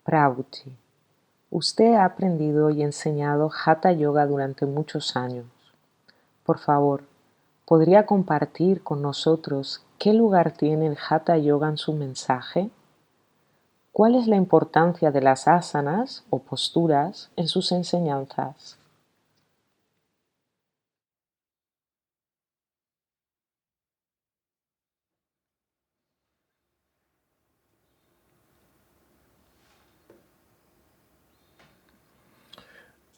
Prabhuji, usted ha aprendido y enseñado Hatha Yoga durante muchos años. Por favor, ¿podría compartir con nosotros qué lugar tiene el Hatha Yoga en su mensaje? ¿Cuál es la importancia de las asanas o posturas en sus enseñanzas?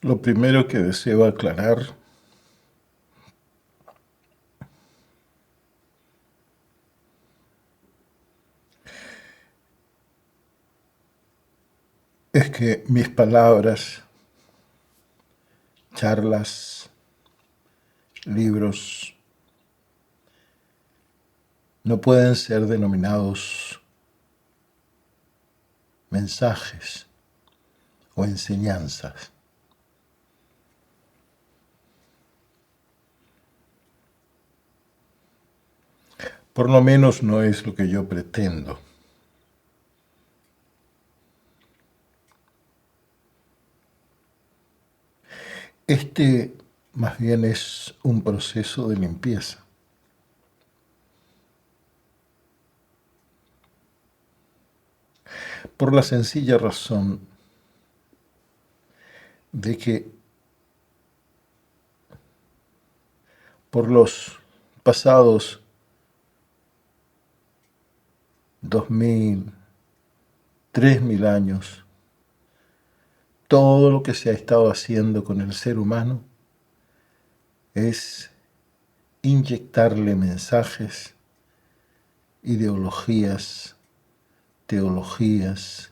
Lo primero que deseo aclarar es que mis palabras, charlas, libros, no pueden ser denominados mensajes o enseñanzas. Por lo menos no es lo que yo pretendo. Este más bien es un proceso de limpieza. Por la sencilla razón de que por los pasados 2000, 3000 años, todo lo que se ha estado haciendo con el ser humano es inyectarle mensajes, ideologías, teologías,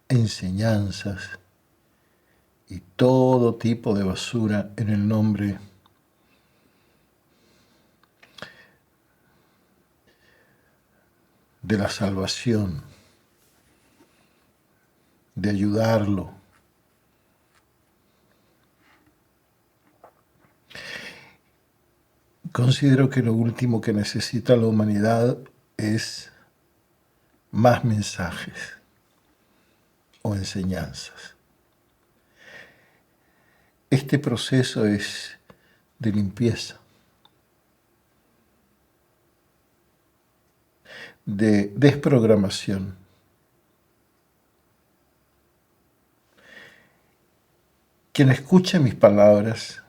enseñanzas y todo tipo de basura en el nombre de la salvación, de ayudarlo. Considero que lo último que necesita la humanidad es más mensajes o enseñanzas. Este proceso es de limpieza, de desprogramación. Quien escuche mis palabras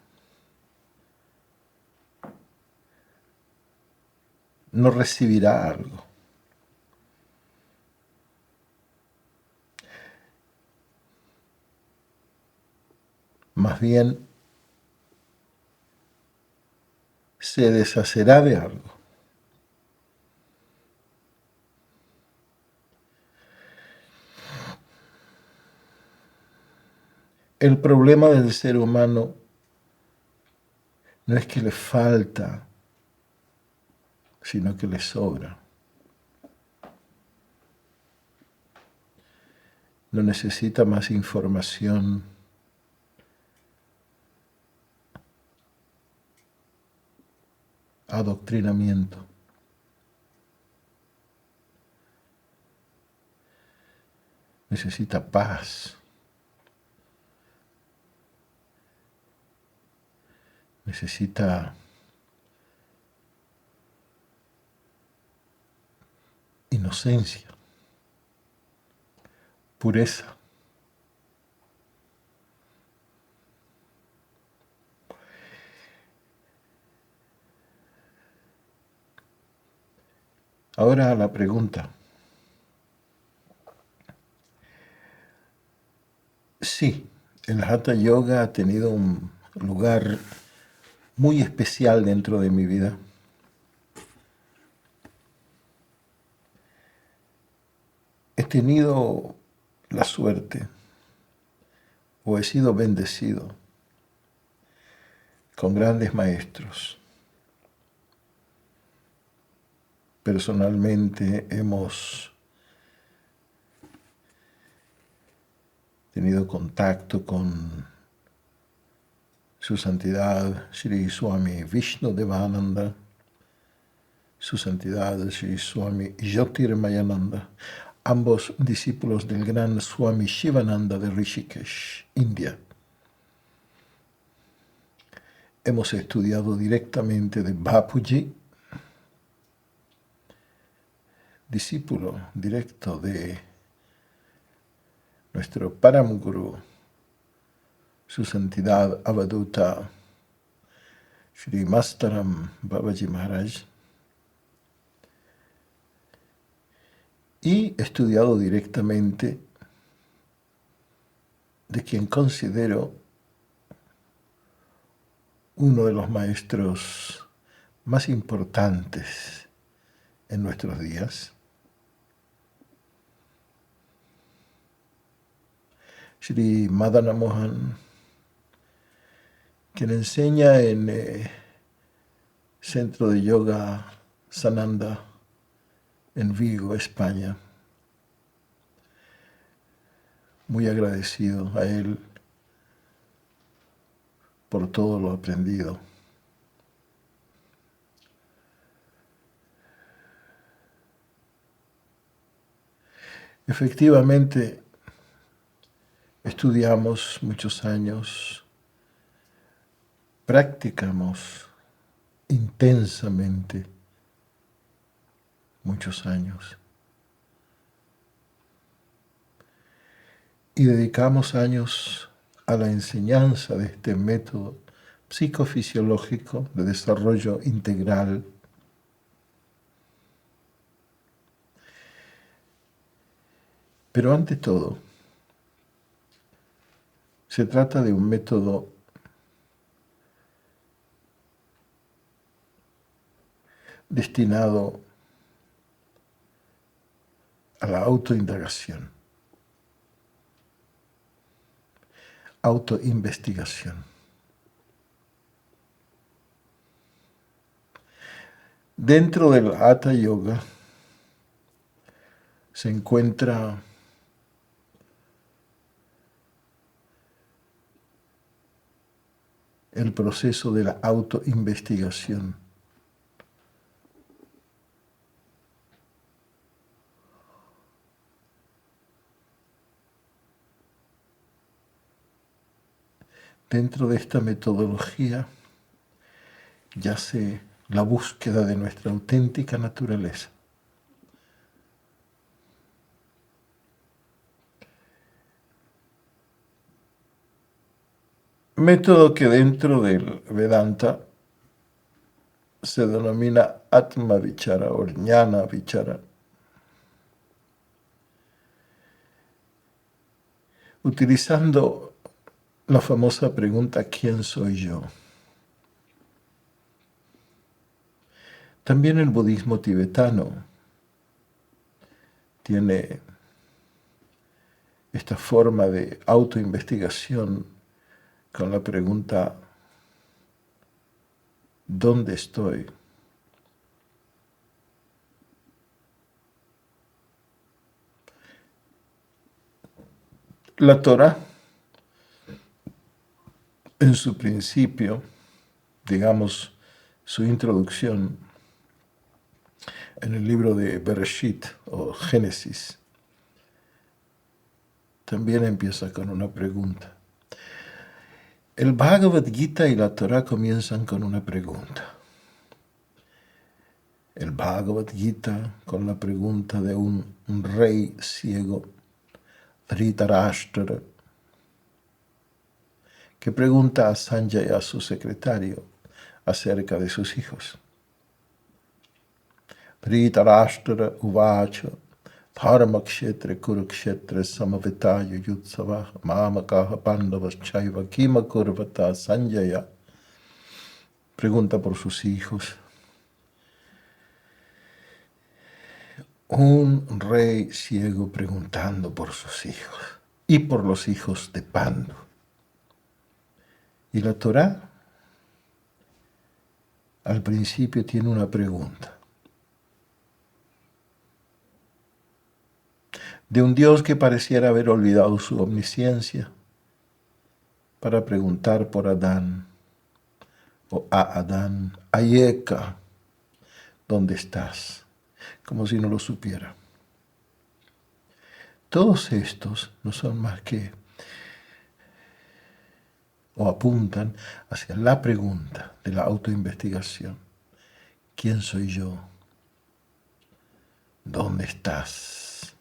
no recibirá algo. Más bien, se deshacerá de algo. El problema del ser humano no es que le falta, sino que le sobra. No necesita más información. Adoctrinamiento. Necesita paz. Necesita inocencia, pureza. Ahora la pregunta. Sí, el Hatha Yoga ha tenido un lugar muy especial dentro de mi vida. He tenido la suerte o he sido bendecido con grandes maestros. Personalmente hemos tenido contacto con Su Santidad Sri Swami Vishnudevananda, Su Santidad Sri Swami Jyotirmayananda, ambos discípulos del gran Swami Shivananda de Rishikesh, India. Hemos estudiado directamente de Bapuji, discípulo directo de nuestro Param Guru, su santidad Avaduta Shri Mastaram Babaji Maharaj, y estudiado directamente de quien considero uno de los maestros más importantes en nuestros días, Shri Madana Mohan, quien enseña en Centro de Yoga Sananda en Vigo, España. Muy agradecido a él por todo lo aprendido. Efectivamente, estudiamos muchos años, practicamos intensamente muchos años y dedicamos años a la enseñanza de este método psicofisiológico de desarrollo integral. Pero ante todo, se trata de un método destinado a la autoindagación, autoinvestigación. Dentro del Hatha Yoga se encuentra el proceso de la autoinvestigación. Dentro de esta metodología yace la búsqueda de nuestra auténtica naturaleza. Método que dentro del Vedanta se denomina Atma Vichara o Jnana Vichara. Utilizando la famosa pregunta ¿quién soy yo? También el budismo tibetano tiene esta forma de autoinvestigación con la pregunta ¿dónde estoy? La Torah, en su principio, digamos, su introducción, en el libro de Bereshit o Génesis, también empieza con una pregunta. El Bhagavad Gita y la Torah comienzan con una pregunta. El Bhagavad Gita con la pregunta de un rey ciego, Dhritarashtra, que pregunta a Sanjaya, su secretario, acerca de sus hijos. Dhritarashtra uvacha dharmakshetre kurukshetre samavitaya yutsavah mamakaha pandavas chaiva kima kurvata Sanjaya. Pregunta por sus hijos. Un rey ciego preguntando por sus hijos y por los hijos de Pandu. Y la Torah al principio tiene una pregunta. De un Dios que pareciera haber olvidado su omnisciencia para preguntar por Adán o a Adán, Ayeka, ¿dónde estás? Como si no lo supiera. Todos estos no son más que, o apuntan hacia la pregunta de la autoinvestigación. ¿Quién soy yo? ¿Dónde estás?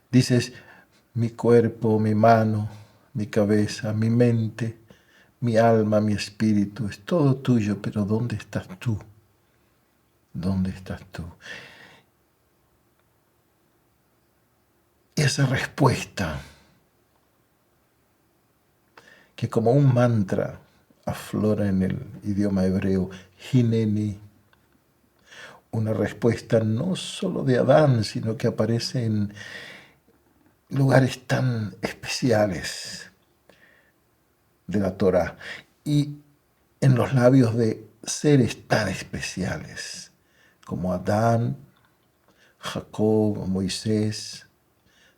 Dices, mi cuerpo, mi mano, mi cabeza, mi mente, mi alma, mi espíritu, es todo tuyo, pero ¿dónde estás tú? ¿Dónde estás tú? Esa respuesta que como un mantra aflora en el idioma hebreo, Hineni, una respuesta no solo de Adán, sino que aparece en lugares tan especiales de la Torá y en los labios de seres tan especiales como Adán, Jacob, Moisés,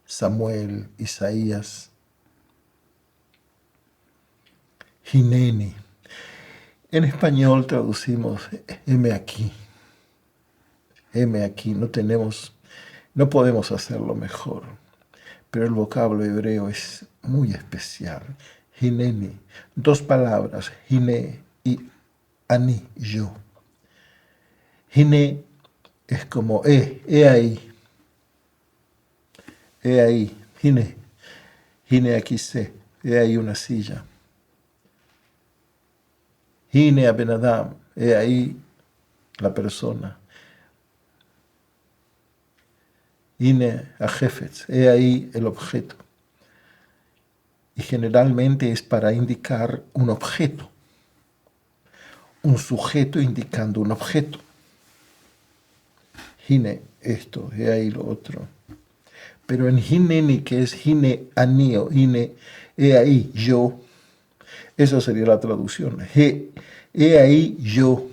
Samuel, Isaías. Hineni. En español traducimos heme aquí. Heme aquí. No podemos hacerlo mejor. Pero el vocablo hebreo es muy especial. Hineni. Dos palabras, hine y ani, yo. Hine es como he ahí. He ahí, hine. Hine aquí sé. He ahí una silla. Hine a Ben Adam. He ahí la persona. Hine a Jefetz. He ahí el objeto. Y generalmente es para indicar un objeto. Un sujeto indicando un objeto. Hine esto, he ahí lo otro. Pero en Hineni, que es Hine ani o Hine, he ahí yo, esa sería la traducción. He ahí yo,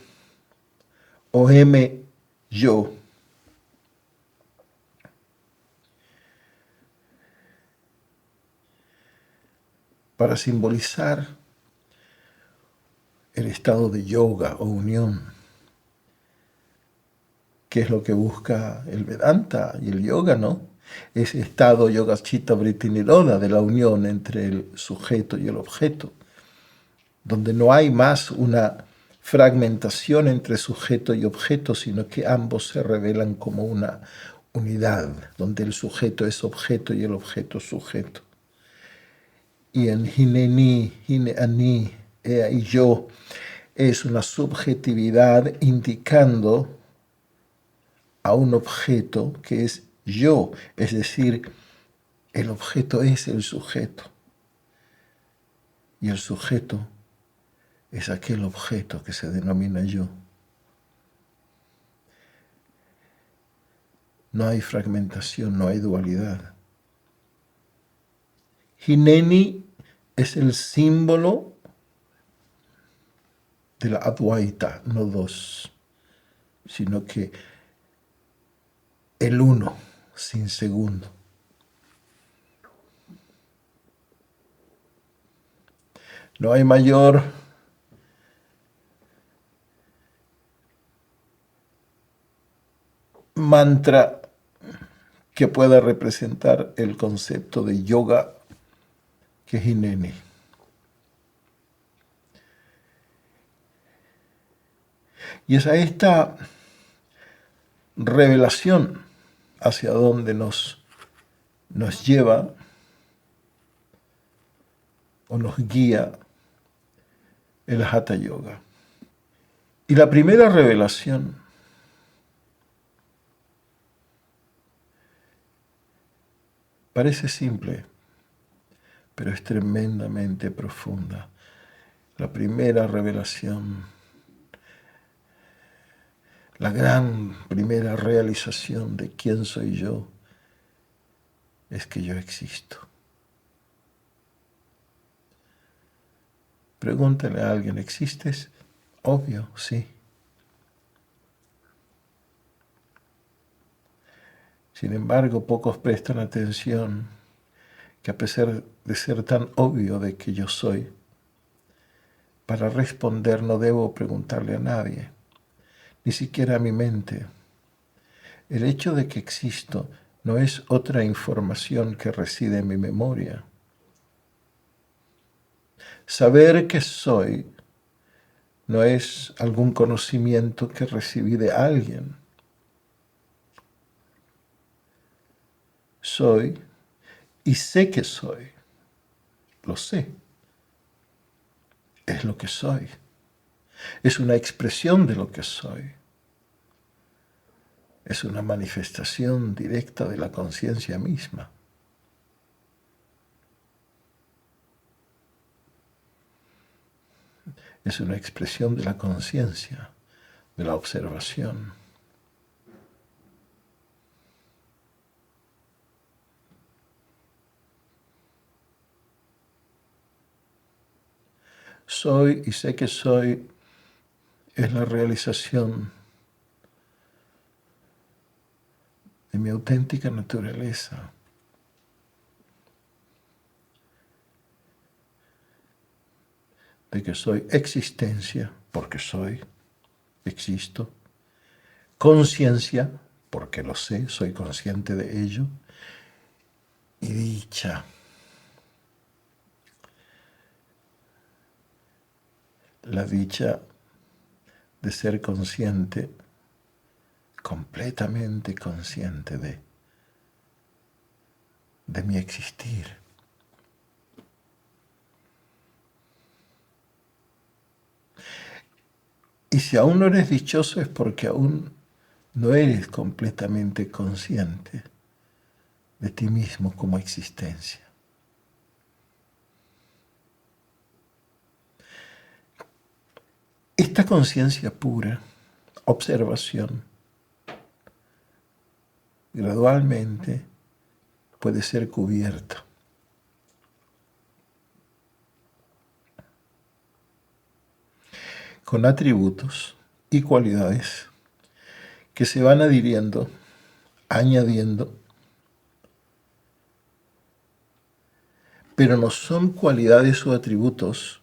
o heme yo. Para simbolizar el estado de yoga o unión, que es lo que busca el Vedanta y el yoga, ¿no? Ese estado yoga chitta vritti nirodha de la unión entre el sujeto y el objeto, donde no hay más una fragmentación entre sujeto y objeto, sino que ambos se revelan como una unidad, donde el sujeto es objeto y el objeto sujeto. Y en Hineni, Hineani, he ahí yo, es una subjetividad indicando a un objeto que es yo, es decir, el objeto es el sujeto y el sujeto es aquel objeto que se denomina yo. No hay fragmentación, no hay dualidad. Hineni es el símbolo de la Advaita, no dos, sino que el uno, sin segundo. No hay mayor mantra que pueda representar el concepto de yoga que es Hineni. Y es a esta revelación hacia donde nos lleva o nos guía el Hatha Yoga. Y la primera revelación parece simple, pero es tremendamente profunda. La primera revelación, la gran primera realización de quién soy yo, es que yo existo. Pregúntale a alguien, ¿existes? Obvio, sí. Sin embargo, pocos prestan atención que a pesar de ser tan obvio de que yo soy, para responder no debo preguntarle a nadie, ni siquiera a mi mente, El hecho de que existo no es otra información que reside en mi memoria. Saber que soy no es algún conocimiento que recibí de alguien. Soy y sé que soy. Lo sé. Es lo que soy. Es una expresión de lo que soy. Es una manifestación directa de la conciencia misma. Es una expresión de la conciencia, de la observación. Soy y sé que soy es la realización de mi auténtica naturaleza. De que soy existencia, porque soy, existo. Conciencia, porque lo sé, soy consciente de ello. Y dicha. La dicha de ser consciente, completamente consciente de mi existir. Y si aún no eres dichoso es porque aún no eres completamente consciente de ti mismo como existencia. Esta conciencia pura, observación, gradualmente puede ser cubierta. Con atributos y cualidades que se van adhiriendo, añadiendo, pero no son cualidades o atributos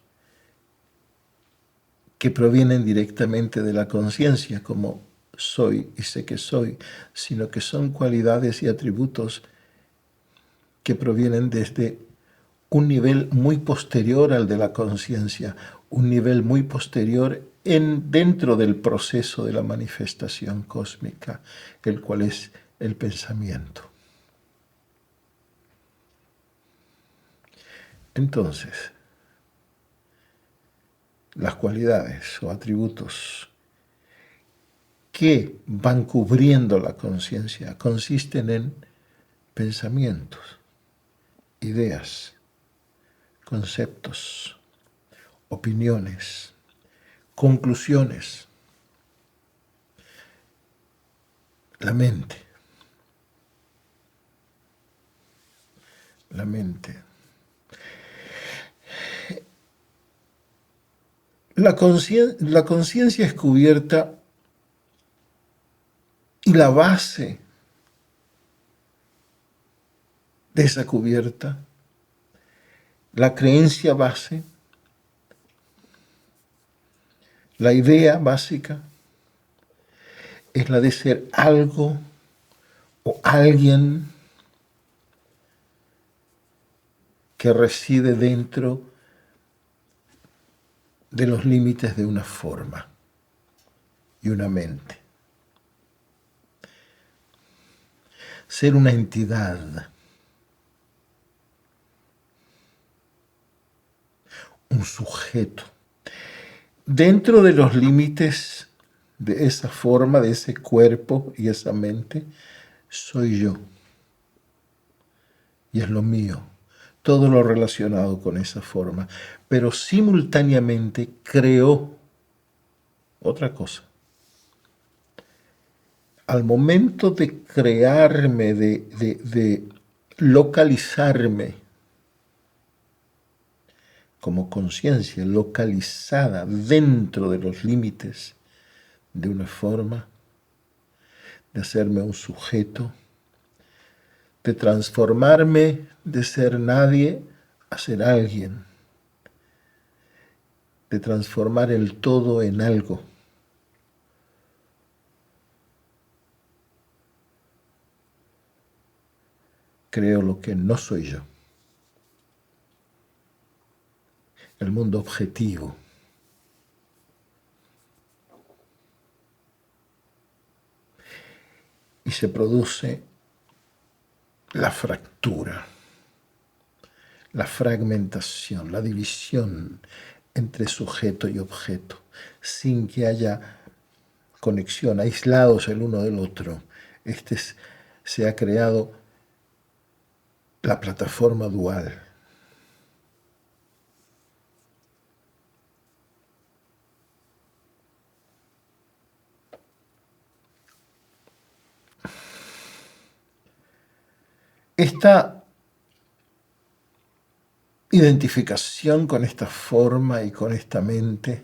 que provienen directamente de la conciencia, como soy y sé que soy, sino que son cualidades y atributos que provienen desde un nivel muy posterior al de la conciencia, un nivel muy posterior dentro del proceso de la manifestación cósmica, el cual es el pensamiento. Entonces, las cualidades o atributos que van cubriendo la conciencia consisten en pensamientos, ideas, conceptos, opiniones, conclusiones, la mente. La mente. La conciencia es cubierta y la base de esa cubierta, la creencia base, la idea básica, es la de ser algo o alguien que reside dentro de los límites de una forma y una mente. Ser una entidad, un sujeto, dentro de los límites de esa forma, de ese cuerpo y esa mente, soy yo. Y es lo mío, todo lo relacionado con esa forma. Pero simultáneamente creo otra cosa. Al momento de crearme, de localizarme como conciencia localizada dentro de los límites de una forma, de hacerme un sujeto, de transformarme de ser nadie a ser alguien, de transformar el todo en algo. creo lo que no soy yo. El mundo objetivo. Y se produce la fractura, la fragmentación, la división entre sujeto y objeto, sin que haya conexión, aislados el uno del otro. Se ha creado la plataforma dual. Esta identificación con esta forma y con esta mente,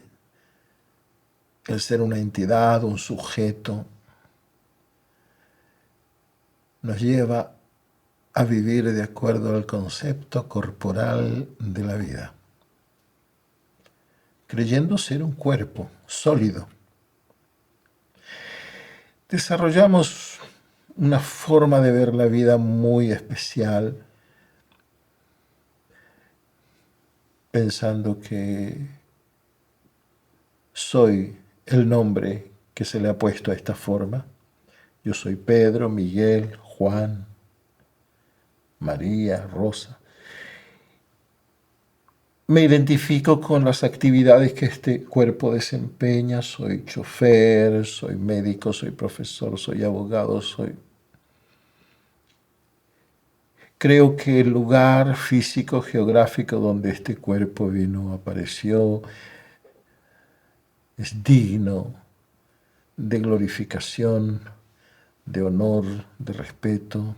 el ser una entidad, un sujeto, nos lleva a vivir de acuerdo al concepto corporal de la vida, creyendo ser un cuerpo sólido. Desarrollamos una forma de ver la vida muy especial, pensando que soy el nombre que se le ha puesto a esta forma. Yo soy Pedro, Miguel, Juan, María, Rosa. Me identifico con las actividades que este cuerpo desempeña. Soy chofer, soy médico, soy profesor, soy abogado, Creo que el lugar físico, geográfico donde este cuerpo apareció, es digno de glorificación, de honor, de respeto,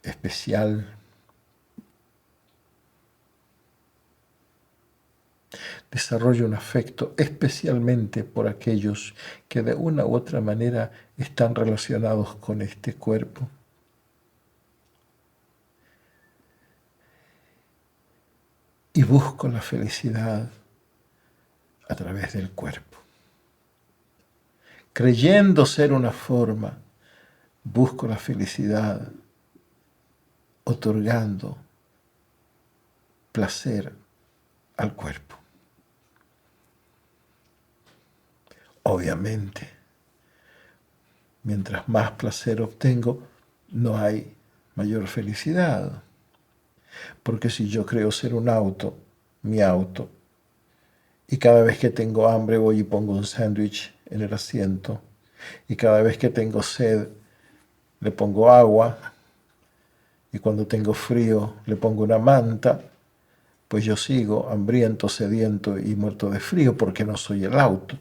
especial. Desarrollo un afecto especialmente por aquellos que de una u otra manera están relacionados con este cuerpo. Y busco la felicidad a través del cuerpo. Creyendo ser una forma, busco la felicidad otorgando placer al cuerpo. Obviamente, mientras más placer obtengo, no hay mayor felicidad. Porque si yo creo ser un auto, mi auto, y cada vez que tengo hambre voy y pongo un sándwich en el asiento, y cada vez que tengo sed le pongo agua, y cuando tengo frío le pongo una manta, pues yo sigo hambriento, sediento y muerto de frío porque no soy el auto.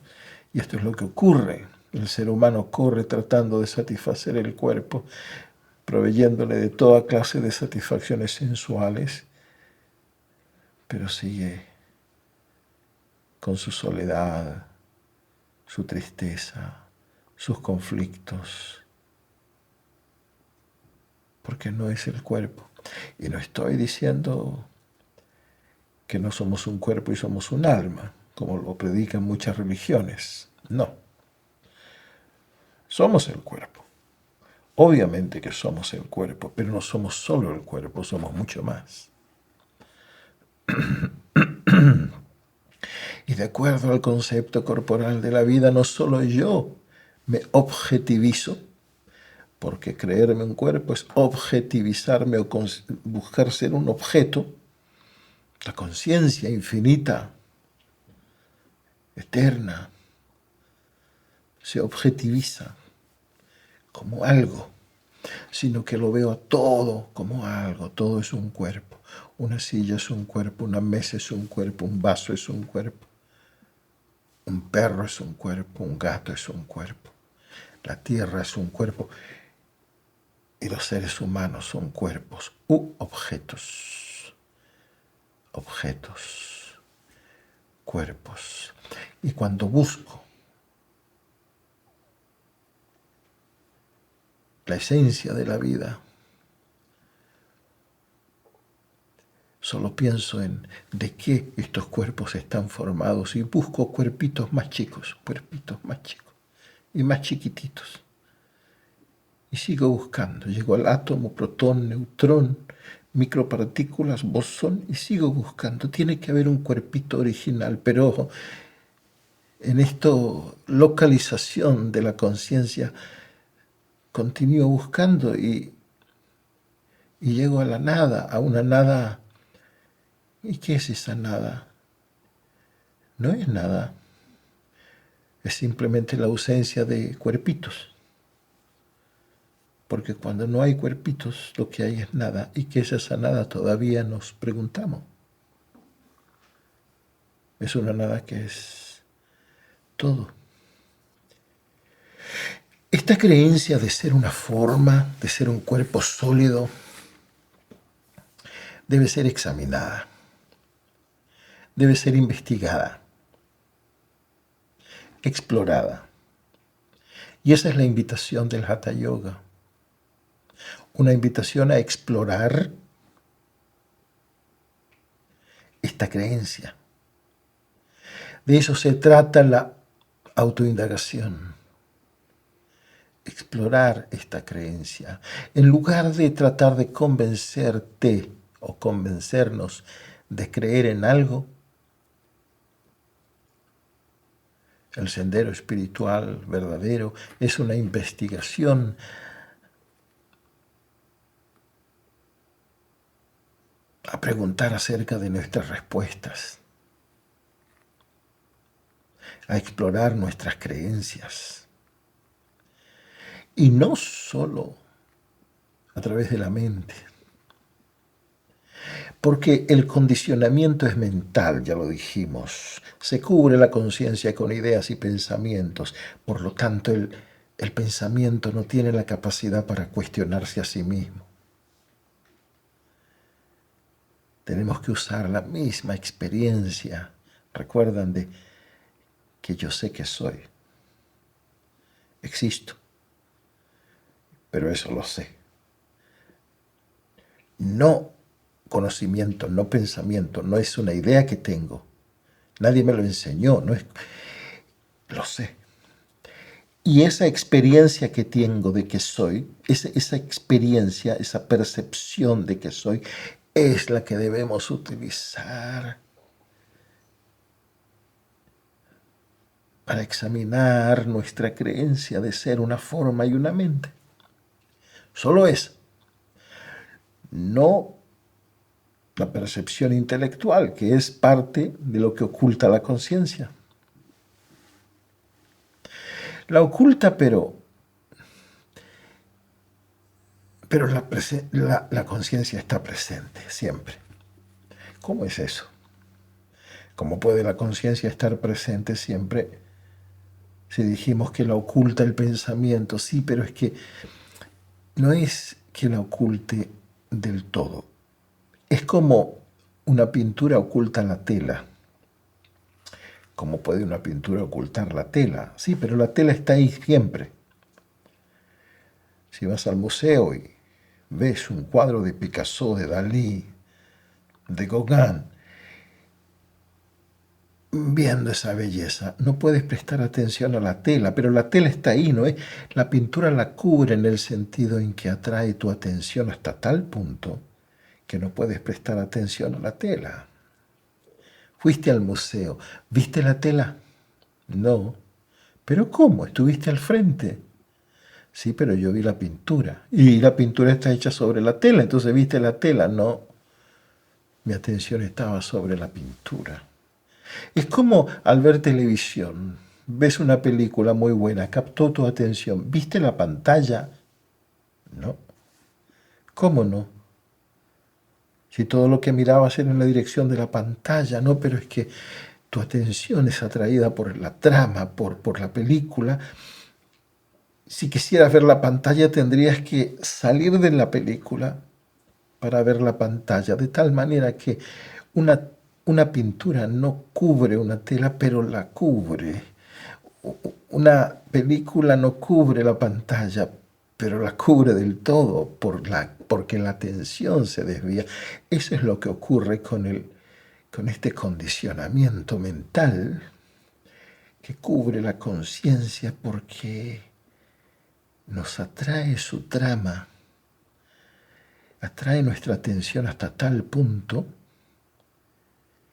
Y esto es lo que ocurre. El ser humano corre tratando de satisfacer el cuerpo, proveyéndole de toda clase de satisfacciones sensuales, pero sigue con su soledad, su tristeza, sus conflictos, porque no es el cuerpo. Y no estoy diciendo que no somos un cuerpo y somos un alma, como lo predican muchas religiones. No. Somos el cuerpo. Obviamente que somos el cuerpo, pero no somos solo el cuerpo, somos mucho más. Y de acuerdo al concepto corporal de la vida, no solo yo me objetivizo, porque creerme un cuerpo es objetivizarme o buscar ser un objeto. La conciencia infinita, eterna, se objetiviza como algo, sino que lo veo todo como algo, todo es un cuerpo. Una silla es un cuerpo, una mesa es un cuerpo, un vaso es un cuerpo, un perro es un cuerpo, un gato es un cuerpo, la tierra es un cuerpo y los seres humanos son cuerpos u objetos, cuerpos. Y cuando busco la esencia de la vida, solo pienso en de qué estos cuerpos están formados y busco cuerpitos más chicos y más chiquititos. Y sigo buscando. Llego al átomo, protón, neutrón, micropartículas, bosón, y sigo buscando. Tiene que haber un cuerpito original, pero ojo, en esto localización de la conciencia, continúo buscando y llego a la nada, a una nada. ¿Y qué es esa nada? No es nada, es simplemente la ausencia de cuerpitos. Porque cuando no hay cuerpitos, lo que hay es nada. ¿Y qué es esa nada? Todavía nos preguntamos. Es una nada que es todo. Esta creencia de ser una forma, de ser un cuerpo sólido, debe ser examinada, debe ser investigada, explorada. Y esa es la invitación del Hatha Yoga. Una invitación a explorar esta creencia. De eso se trata la autoindagación. Explorar esta creencia. En lugar de tratar de convencerte o convencernos de creer en algo, el sendero espiritual verdadero es una investigación a preguntar acerca de nuestras respuestas, a explorar nuestras creencias. Y no solo a través de la mente, porque el condicionamiento es mental, ya lo dijimos. Se cubre la conciencia con ideas y pensamientos. Por lo tanto, el pensamiento no tiene la capacidad para cuestionarse a sí mismo. Tenemos que usar la misma experiencia. Recuerdan de que yo sé que soy. Existo. Pero eso lo sé. No conocimiento, no pensamiento, no es una idea que tengo. Nadie me lo enseñó, no es, lo sé. Y esa experiencia que tengo de que soy, esa experiencia, esa percepción de que soy, es la que debemos utilizar para examinar nuestra creencia de ser una forma y una mente. Solo es. No la percepción intelectual, que es parte de lo que oculta la conciencia. La oculta, pero la conciencia está presente siempre. ¿Cómo es eso? ¿Cómo puede la conciencia estar presente siempre si dijimos que la oculta el pensamiento? Sí, pero es que no es que la oculte del todo. Es como una pintura oculta la tela. ¿Cómo puede una pintura ocultar la tela? Sí, pero la tela está ahí siempre. Si vas al museo y ves un cuadro de Picasso, de Dalí, de Gauguin, viendo esa belleza, no puedes prestar atención a la tela, pero la tela está ahí, ¿no es? La pintura la cubre en el sentido en que atrae tu atención hasta tal punto que no puedes prestar atención a la tela. Fuiste al museo, ¿viste la tela? No. ¿Pero cómo? ¿Estuviste al frente? Sí, pero yo vi la pintura. Y la pintura está hecha sobre la tela, entonces viste la tela. No, mi atención estaba sobre la pintura. Es como al ver televisión, ves una película muy buena, captó tu atención, ¿viste la pantalla? No. ¿Cómo no? Si todo lo que mirabas era en la dirección de la pantalla, no, pero es que tu atención es atraída por la trama, por la película. Si quisieras ver la pantalla, tendrías que salir de la película para ver la pantalla, de tal manera que una pintura no cubre una tela, pero la cubre. Una película no cubre la pantalla, pero la cubre del todo porque la atención se desvía. Eso es lo que ocurre con este condicionamiento mental que cubre la conciencia porque nos atrae su trama, atrae nuestra atención hasta tal punto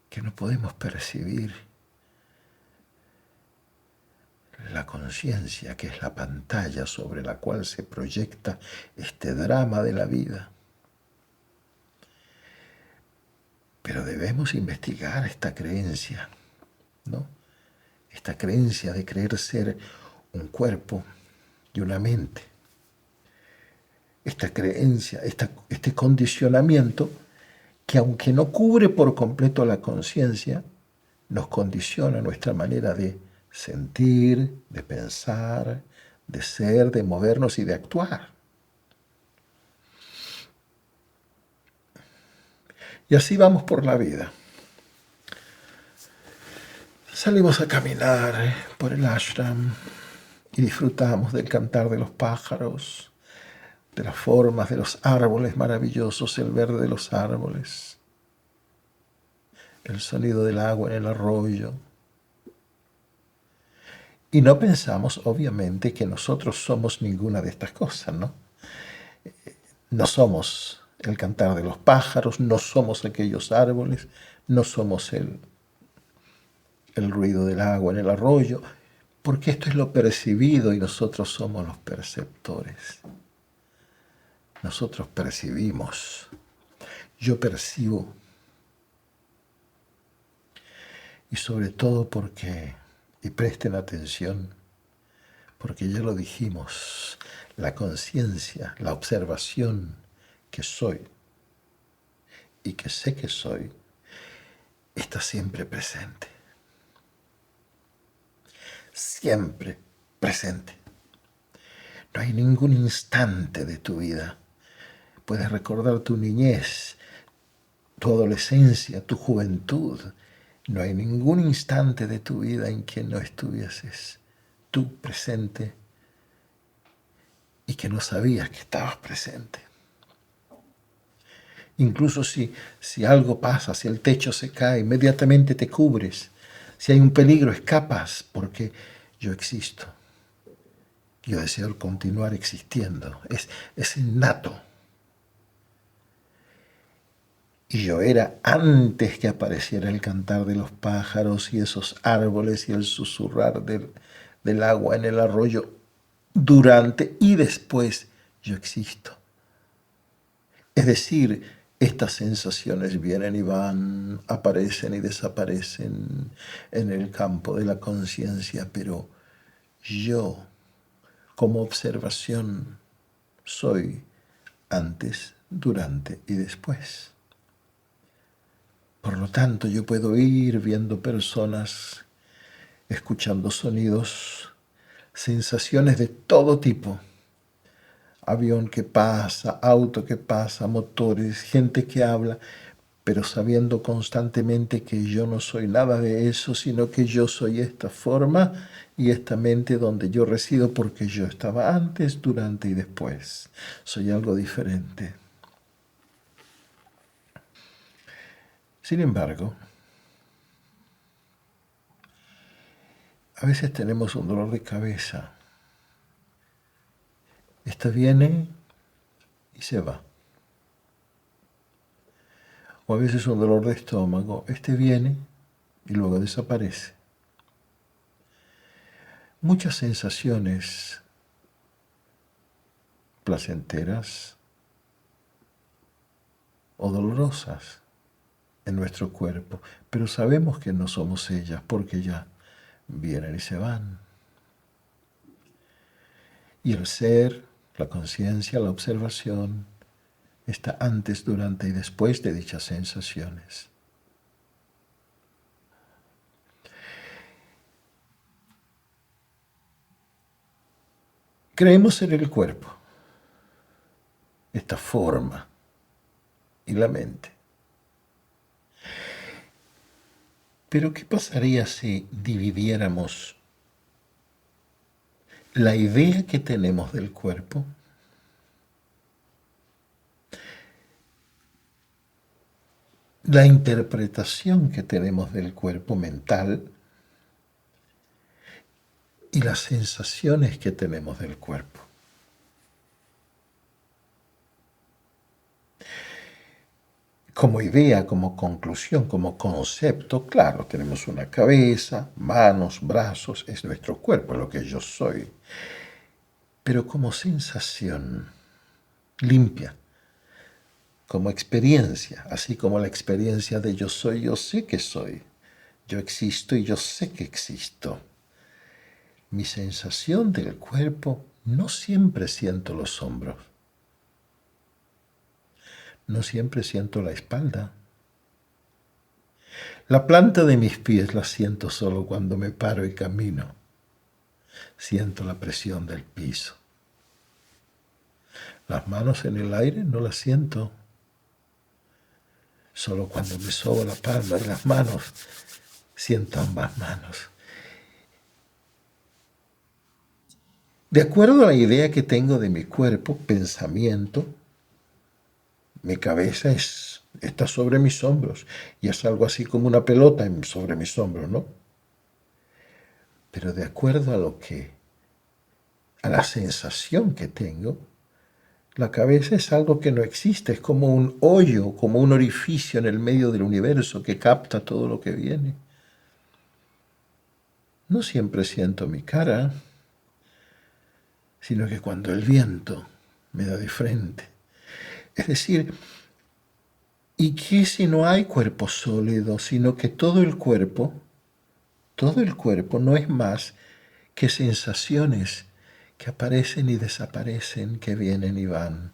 que no podemos percibir la conciencia, que es la pantalla sobre la cual se proyecta este drama de la vida. Pero debemos investigar esta creencia, ¿no? Esta creencia de creer ser un cuerpo y una mente. Esta creencia, este condicionamiento que, aunque no cubre por completo la conciencia, nos condiciona nuestra manera de sentir, de pensar, de ser, de movernos y de actuar. Y así vamos por la vida. Salimos a caminar por el ashram y disfrutamos del cantar de los pájaros, de las formas de los árboles maravillosos, el verde de los árboles, el sonido del agua en el arroyo. Y no pensamos, obviamente, que nosotros somos ninguna de estas cosas, ¿no? No somos el cantar de los pájaros, no somos aquellos árboles, no somos el ruido del agua en el arroyo, porque esto es lo percibido y nosotros somos los perceptores. Nosotros percibimos. Yo percibo. Y sobre todo porque, y presten atención, porque ya lo dijimos, la conciencia, la observación que soy y que sé que soy, está siempre presente. Siempre presente. No hay ningún instante de tu vida. Puedes recordar tu niñez, tu adolescencia, tu juventud. No hay ningún instante de tu vida en que no estuvieses tú presente y que no sabías que estabas presente. Incluso si algo pasa, si el techo se cae, inmediatamente te cubres. Si hay un peligro, escapas, porque yo existo. Yo deseo continuar existiendo. Es innato. Y yo era antes que apareciera el cantar de los pájaros y esos árboles y el susurrar del agua en el arroyo. Durante y después yo existo. Es decir, estas sensaciones vienen y van, aparecen y desaparecen en el campo de la conciencia, pero yo, como observación, soy antes, durante y después. Por lo tanto, yo puedo ir viendo personas, escuchando sonidos, sensaciones de todo tipo. Avión que pasa, auto que pasa, motores, gente que habla, pero sabiendo constantemente que yo no soy nada de eso, sino que yo soy esta forma y esta mente donde yo resido porque yo estaba antes, durante y después. Soy algo diferente. Sin embargo, a veces tenemos un dolor de cabeza. Este viene y se va. O a veces un dolor de estómago. Este viene y luego desaparece. Muchas sensaciones placenteras o dolorosas en nuestro cuerpo, pero sabemos que no somos ellas porque ya vienen y se van. Y el ser, la conciencia, la observación, está antes, durante y después de dichas sensaciones. Creemos en el cuerpo, esta forma y la mente. Pero ¿qué pasaría si dividiéramos la idea que tenemos del cuerpo la interpretación que tenemos del cuerpo mental y las sensaciones que tenemos del cuerpo? Como idea, como conclusión, como concepto, claro, tenemos una cabeza, manos, brazos, es nuestro cuerpo, lo que yo soy. Pero como sensación limpia, como experiencia, así como la experiencia de yo soy, yo sé que soy. Yo existo y yo sé que existo. Mi sensación del cuerpo, no siempre siento los hombros, no siempre siento la espalda. La planta de mis pies la siento solo cuando me paro y camino. Siento la presión del piso. Las manos en el aire no las siento. Solo cuando me sobo la palma de las manos, siento ambas manos. De acuerdo a la idea que tengo de mi cuerpo, pensamiento, mi cabeza está sobre mis hombros y es algo así como una pelota sobre mis hombros, ¿no? Pero de acuerdo a la sensación que tengo, la cabeza es algo que no existe, es como un hoyo, como un orificio en el medio del universo que capta todo lo que viene. No siempre siento mi cara, sino que cuando el viento me da de frente. Es decir, ¿y qué si no hay cuerpo sólido, sino que todo el cuerpo no es más que sensaciones que aparecen y desaparecen, que vienen y van?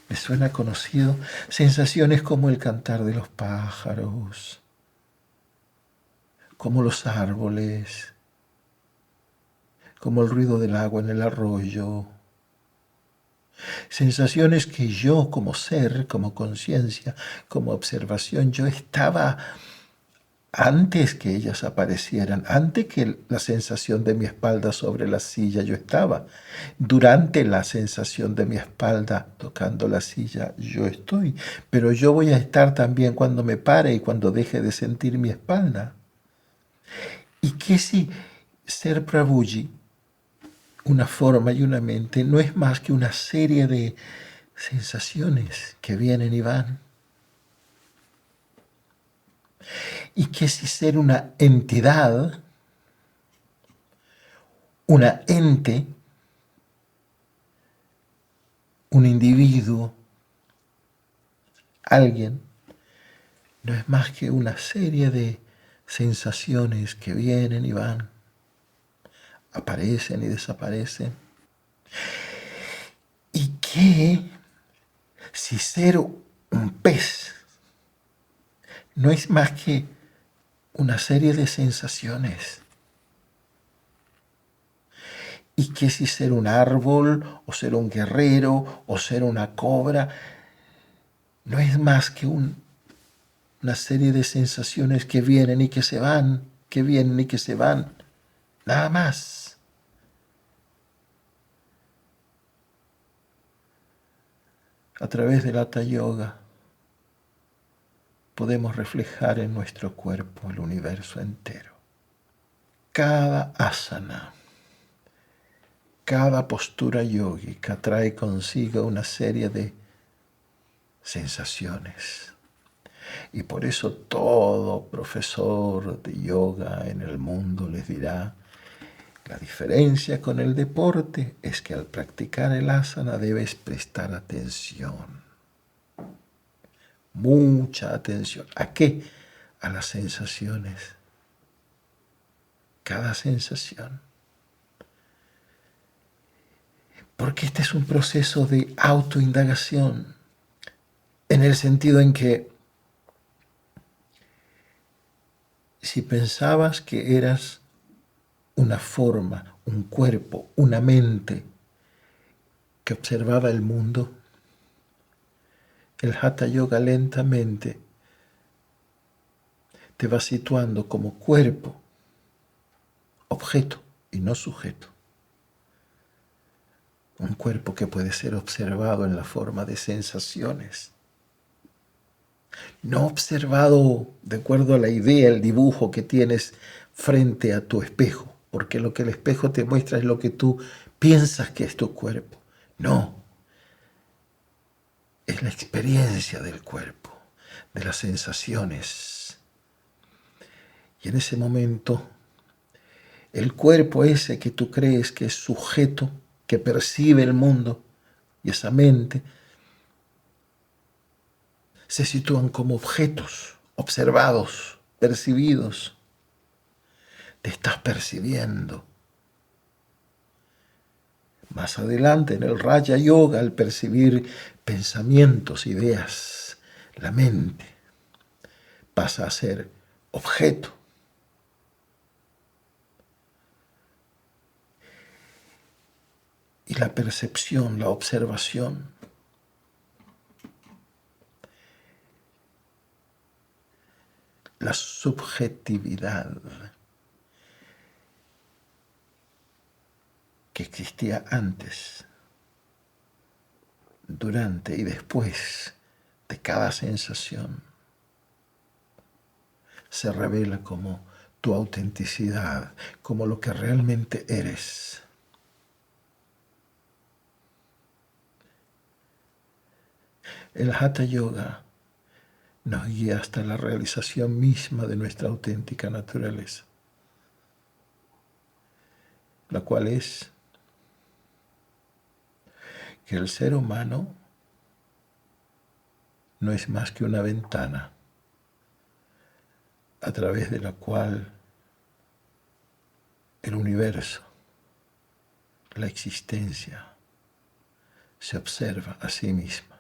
¿Les suena conocido? Sensaciones como el cantar de los pájaros, como los árboles, como el ruido del agua en el arroyo. Sensaciones que yo como ser, como conciencia, como observación, yo estaba antes que ellas aparecieran, antes que la sensación de mi espalda sobre la silla, yo estaba. Durante la sensación de mi espalda tocando la silla, yo estoy. Pero yo voy a estar también cuando me pare y cuando deje de sentir mi espalda. ¿Y qué si ser Prabhuji, una forma y una mente, no es más que una serie de sensaciones que vienen y van? Y que si ser una entidad, una ente, un individuo, alguien, no es más que una serie de sensaciones que vienen y van, aparecen y desaparecen. Y que si ser un pez no es más que una serie de sensaciones. Y que si ser un árbol, o ser un guerrero, o ser una cobra, no es más que una serie de sensaciones que vienen y que se van, que vienen y que se van. Nada más. A través del Hatha Yoga podemos reflejar en nuestro cuerpo el universo entero. Cada asana, cada postura yógica trae consigo una serie de sensaciones. Y por eso todo profesor de yoga en el mundo les dirá, la diferencia con el deporte es que al practicar el asana debes prestar atención. Mucha atención. ¿A qué? A las sensaciones. Cada sensación. Porque este es un proceso de autoindagación, en el sentido en que si pensabas que eras una forma, un cuerpo, una mente que observaba el mundo, el Hatha Yoga lentamente te va situando como cuerpo, objeto y no sujeto. Un cuerpo que puede ser observado en la forma de sensaciones. No observado de acuerdo a la idea, el dibujo que tienes frente a tu espejo, porque lo que el espejo te muestra es lo que tú piensas que es tu cuerpo. No. es la experiencia del cuerpo, de las sensaciones. Y en ese momento, el cuerpo ese que tú crees que es sujeto, que percibe el mundo, y esa mente, se sitúan como objetos observados, percibidos. Te estás percibiendo. Más adelante en el Raja Yoga, al percibir pensamientos, ideas, la mente pasa a ser objeto. Y la percepción, la observación, la subjetividad que existía antes, durante y después de cada sensación, se revela como tu autenticidad, como lo que realmente eres. El Hatha Yoga nos guía hasta la realización misma de nuestra auténtica naturaleza, la cual es que el ser humano no es más que una ventana a través de la cual el universo, la existencia, se observa a sí misma.